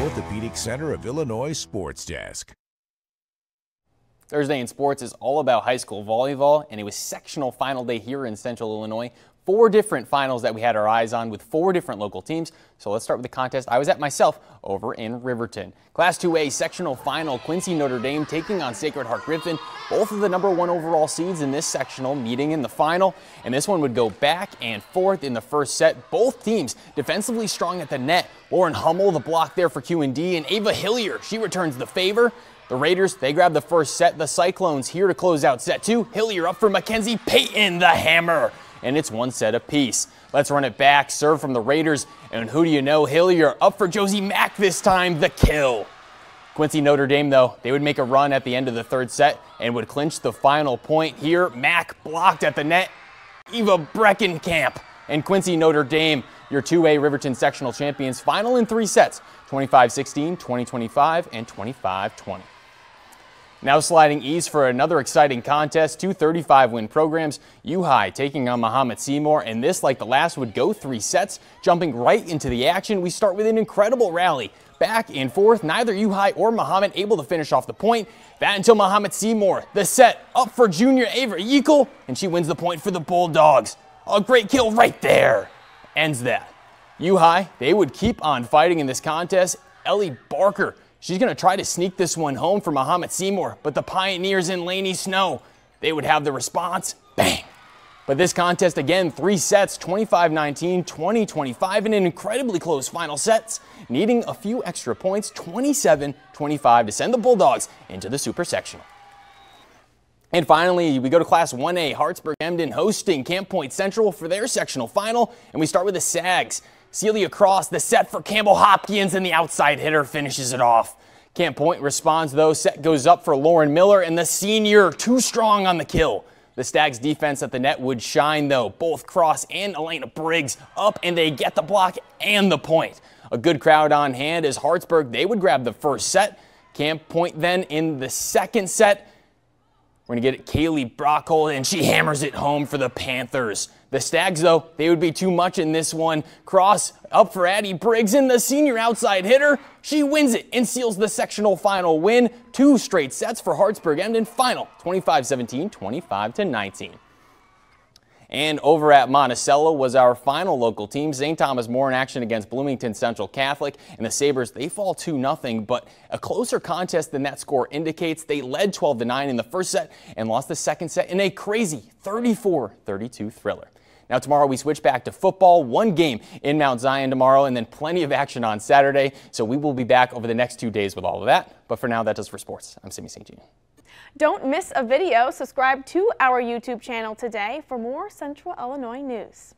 Orthopedic Center of Illinois Sports Desk. Thursday in sports is all about high school volleyball, and it was sectional final day here in Central Illinois. 4 different finals that we had our eyes on with 4 different local teams. So let's start with the contest I was at myself over in Riverton. Class 2A sectional final, Quincy Notre Dame taking on Sacred Heart Griffin. Both of the #1 overall seeds in this sectional meeting in the final, and this one would go back and forth in the first set. Both teams defensively strong at the net. Lauren Hummel, the block there for Q&D, and Ava Hillier, she returns the favor. The Raiders, they grab the first set. The Cyclones here to close out set 2. Hillier up for Mackenzie Payton, the hammer. And it's 1 set apiece. Let's run it back. Serve from the Raiders. And who do you know? Hillier up for Josie Mack this time. The kill. Quincy Notre Dame, though, they would make a run at the end of the third set and would clinch the final point here. Mack blocked at the net. Eva Breckenkamp. And Quincy Notre Dame, your 2A Riverton sectional champions. Final in 3 sets. 25-16, 20-25, and 25-20. Now sliding east for another exciting contest, 2 35-win programs. U-High taking on Mahomet Seymour, and this, like the last, would go 3 sets. Jumping right into the action, we start with an incredible rally. Back and forth, neither U-High or Mahomet able to finish off the point. That until Mahomet Seymour, the set up for junior Ava Yekel, and she wins the point for the Bulldogs. A great kill right there. Ends that. U-High, they would keep on fighting in this contest. Ellie Barker, she's going to try to sneak this one home for Mahomet Seymour, but the Pioneers in Laney Snow, they would have the response. Bang! But this contest, again, 3 sets, 25-19, 20-25, and an incredibly close final sets, needing a few extra points, 27-25, to send the Bulldogs into the Super Sectional. And finally, we go to Class 1A, Hartsburg-Emden hosting Camp Point Central for their sectional final, and we start with the Sags. Celia Cross, the set for Campbell Hopkins, and the outside hitter finishes it off. Camp Point responds, though. Set goes up for Lauren Miller, and the senior too strong on the kill. The Stags' defense at the net would shine, though. Both Cross and Elena Briggs up, and they get the block and the point. A good crowd on hand as Hartsburg, they would grab the first set. Camp Point then in the second set. We're going to get it Kaylee Brockhold, and she hammers it home for the Panthers. The Stags, though, they would be too much in this one. Cross up for Addie Briggs, and the senior outside hitter, she wins it and seals the sectional final win. 2 straight sets for Hartsburg-Emden. Final 25-17, 25-19. And over at Monticello was our final local team. St. Thomas More in action against Bloomington Central Catholic. And the Sabres, they fall 2-0, but a closer contest than that score indicates. They led 12-9 in the first set and lost the second set in a crazy 34-32 thriller. Now tomorrow we switch back to football. 1 game in Mount Zion tomorrow and then plenty of action on Saturday. So we will be back over the next 2 days with all of that. But for now, that does for sports. I'm Sammy St. Jean. Don't miss a video. Subscribe to our YouTube channel today for more Central Illinois news.